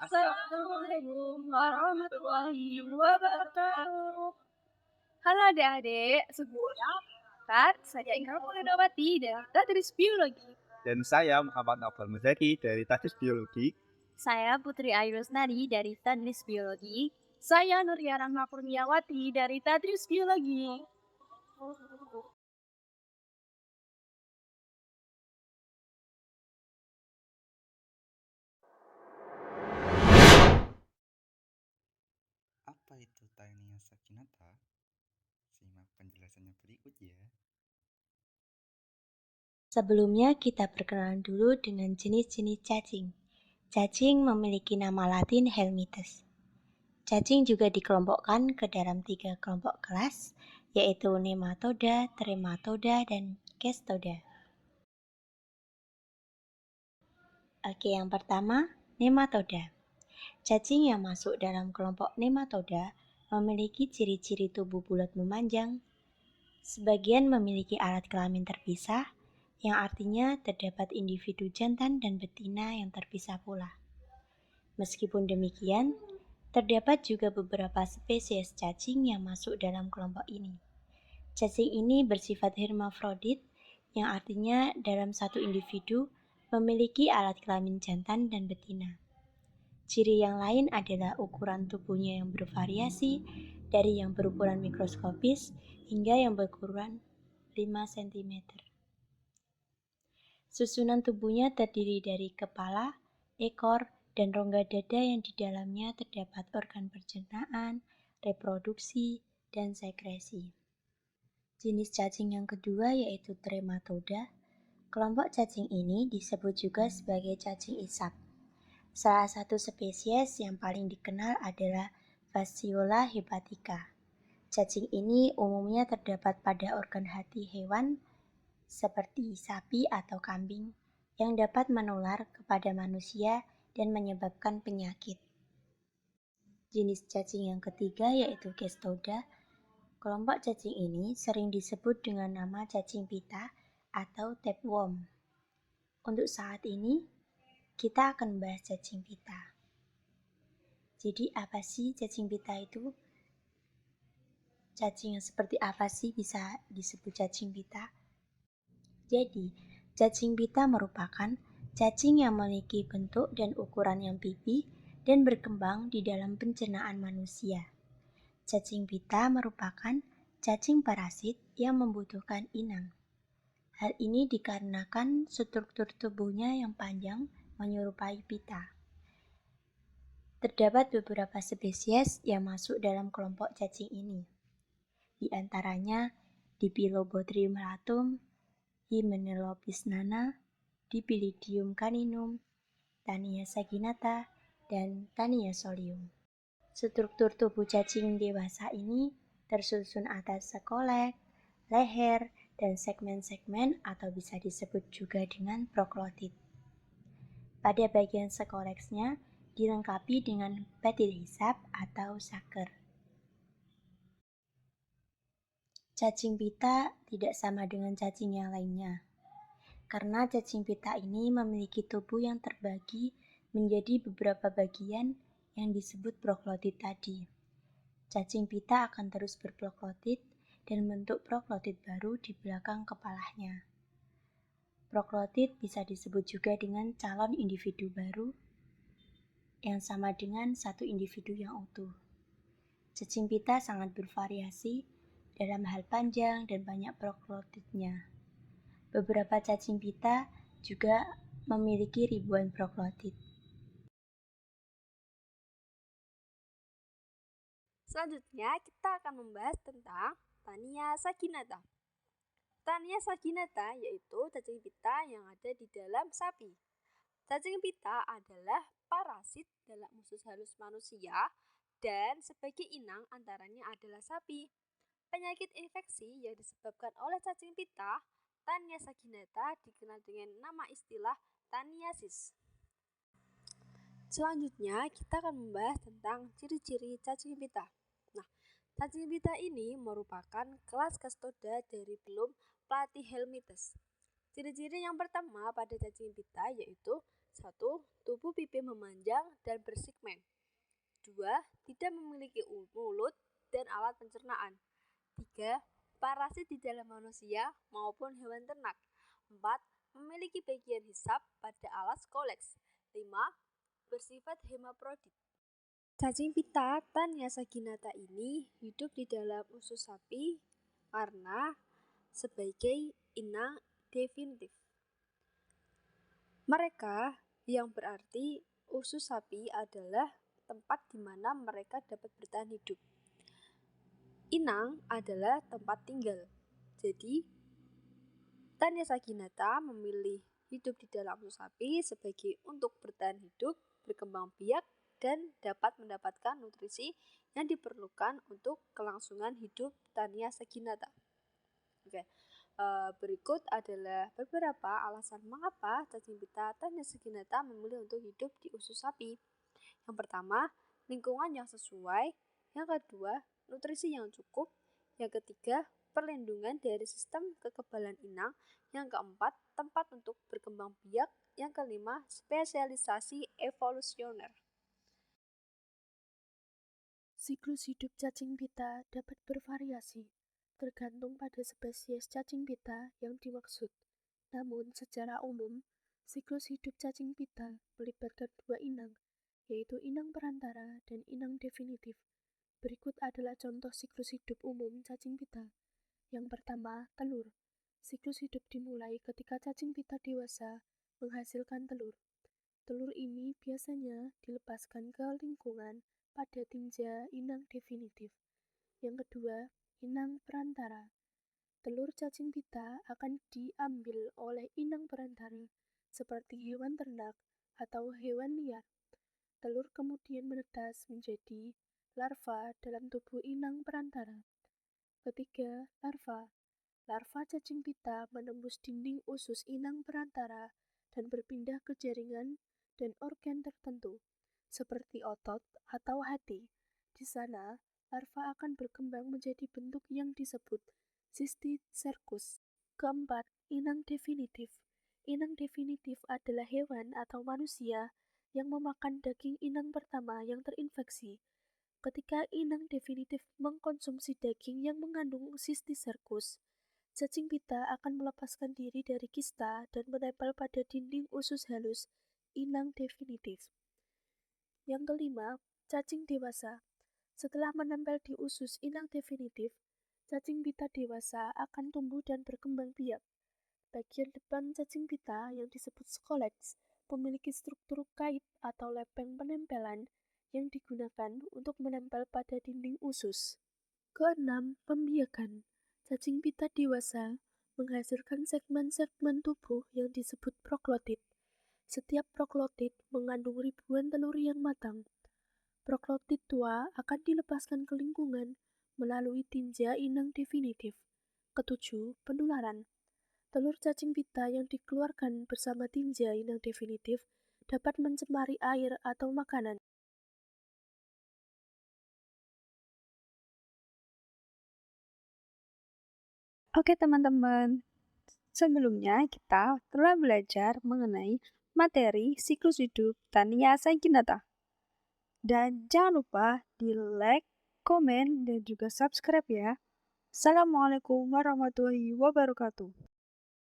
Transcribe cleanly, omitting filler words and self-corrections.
Assalamualaikum warahmatullahi wabarakatuh. Halo adik-adik, sebelumnya saya Ingrid Purnawati dari Tadris Biologi. Dan saya Muhammad Naufal Muzaki dari Taktis Biologi. Saya Putri Ayu Rusnadi dari Tadris Biologi. Saya Nuria Rahma Kurniawati dari Tadris Biologi. Apa itu Tania Sakinata? Simak penjelasannya berikut ya. Sebelumnya kita perkenalan dulu dengan jenis-jenis cacing. Cacing memiliki nama latin Helminthus. Cacing juga dikelompokkan ke dalam 3 kelompok kelas, yaitu Nematoda, Trematoda, dan Cestoda. Oke, yang pertama, Nematoda. Cacing yang masuk dalam kelompok Nematoda memiliki ciri-ciri tubuh bulat memanjang. Sebagian memiliki alat kelamin terpisah, yang artinya terdapat individu jantan dan betina yang terpisah pula. Meskipun demikian, terdapat juga beberapa spesies cacing yang masuk dalam kelompok ini. Cacing ini bersifat hermafrodit, yang artinya dalam satu individu memiliki alat kelamin jantan dan betina. Ciri yang lain adalah ukuran tubuhnya yang bervariasi, dari yang berukuran mikroskopis hingga yang berukuran 5 cm. Susunan tubuhnya terdiri dari kepala, ekor, dan rongga dada yang di dalamnya terdapat organ pencernaan, reproduksi, dan sekresi. Jenis cacing yang kedua yaitu Trematoda. Kelompok cacing ini disebut juga sebagai cacing isap. Salah satu spesies yang paling dikenal adalah Fasciola hepatica. Cacing ini umumnya terdapat pada organ hati hewan seperti sapi atau kambing yang dapat menular kepada manusia dan menyebabkan penyakit. Jenis cacing yang ketiga yaitu Cestoda. Kelompok cacing ini sering disebut dengan nama cacing pita atau tapeworm. Untuk saat ini, kita akan membahas cacing pita. Jadi apa sih cacing pita itu? Cacing yang seperti apa sih bisa disebut cacing pita? Jadi, cacing pita merupakan cacing yang memiliki bentuk dan ukuran yang pipih dan berkembang di dalam pencernaan manusia. Cacing pita merupakan cacing parasit yang membutuhkan inang. Hal ini dikarenakan struktur tubuhnya yang panjang menyerupai pita. Terdapat beberapa spesies yang masuk dalam kelompok cacing ini. Di antaranya Dipilobothrium latum, Hymenopus nana, Dipylidium caninum, Tania saginata, dan Tania solium. Struktur tubuh cacing dewasa ini tersusun atas sekolek, leher, dan segmen-segmen atau bisa disebut juga dengan proklotit. Pada bagian sekoleksnya dilengkapi dengan batil hisap atau saker. Cacing pita tidak sama dengan cacing yang lainnya, karena cacing pita ini memiliki tubuh yang terbagi menjadi beberapa bagian yang disebut proklotit tadi. Cacing pita akan terus berproklotit dan membentuk proklotit baru di belakang kepalanya. Proklotit bisa disebut juga dengan calon individu baru yang sama dengan satu individu yang utuh. Cacing pita sangat bervariasi dalam hal panjang dan banyak proklotitnya. Beberapa cacing pita juga memiliki ribuan proklotit. Selanjutnya kita akan membahas tentang Tania saginata. Tania saginata yaitu cacing pita yang ada di dalam sapi. Cacing pita adalah parasit dalam usus halus manusia dan sebagai inang antaranya adalah sapi. Penyakit infeksi yang disebabkan oleh cacing pita, Tania saginata dikenal dengan nama istilah Taniasis. Selanjutnya kita akan membahas tentang ciri-ciri cacing pita. Cacing pita ini merupakan kelas Cestoda dari belum Platyhelminthes. Ciri-ciri yang pertama pada cacing pita yaitu 1. Tubuh pipih memanjang dan bersegmen. 2. Tidak memiliki mulut dan alat pencernaan. 3. Parasit di dalam manusia maupun hewan ternak. 4. Memiliki bagian hisap pada alas koleks. 5. Bersifat hemaprodit. Cacing pita Tania saginata ini hidup di dalam usus sapi karena sebagai inang definitif. Mereka yang berarti usus sapi adalah tempat di mana mereka dapat bertahan hidup. Inang adalah tempat tinggal. Jadi, Tania saginata memilih hidup di dalam usus sapi sebagai untuk bertahan hidup, berkembang biak, dan dapat mendapatkan nutrisi yang diperlukan untuk kelangsungan hidup Tania saginata. Berikut adalah beberapa alasan mengapa cacing pita Tania saginata memilih untuk hidup di usus sapi. Yang pertama, lingkungan yang sesuai. Yang kedua, nutrisi yang cukup. Yang ketiga, perlindungan dari sistem kekebalan inang. Yang keempat, tempat untuk berkembang biak. Yang kelima, spesialisasi evolusioner. Siklus hidup cacing pita dapat bervariasi, tergantung pada spesies cacing pita yang dimaksud. Namun, secara umum, siklus hidup cacing pita melibatkan dua inang, yaitu inang perantara dan inang definitif. Berikut adalah contoh siklus hidup umum cacing pita. Yang pertama, telur. Siklus hidup dimulai ketika cacing pita dewasa menghasilkan telur. Telur ini biasanya dilepaskan ke lingkungan pada tinja inang definitif. Yang kedua, inang perantara. Telur cacing pita akan diambil oleh inang perantara, seperti hewan ternak atau hewan liar. Telur kemudian menetas menjadi larva dalam tubuh inang perantara. Ketiga, larva. Larva cacing pita menembus dinding usus inang perantara dan berpindah ke jaringan dan organ tertentu, seperti otot atau hati. Di sana, larva akan berkembang menjadi bentuk yang disebut cysticercus. Keempat, inang definitif. Inang definitif adalah hewan atau manusia yang memakan daging inang pertama yang terinfeksi. Ketika inang definitif mengkonsumsi daging yang mengandung cysticercus, cacing pita akan melepaskan diri dari kista dan menempel pada dinding usus halus inang definitif. Yang kelima, cacing dewasa. Setelah menempel di usus inang definitif, cacing pita dewasa akan tumbuh dan berkembang biak. Bagian depan cacing pita yang disebut skoleks memiliki struktur kait atau lepeng penempelan yang digunakan untuk menempel pada dinding usus. Keenam, pembiakan. Cacing pita dewasa menghasilkan segmen-segmen tubuh yang disebut proklotid. Setiap proklotid mengandung ribuan telur yang matang. Proklotid tua akan dilepaskan ke lingkungan melalui tinja inang definitif. Ketujuh, penularan. Telur cacing pita yang dikeluarkan bersama tinja inang definitif dapat mencemari air atau makanan. Oke teman-teman, sebelumnya kita telah belajar mengenai materi siklus hidup Tania saginata. Dan jangan lupa di like, komen, dan juga subscribe ya. Assalamualaikum warahmatullahi wabarakatuh.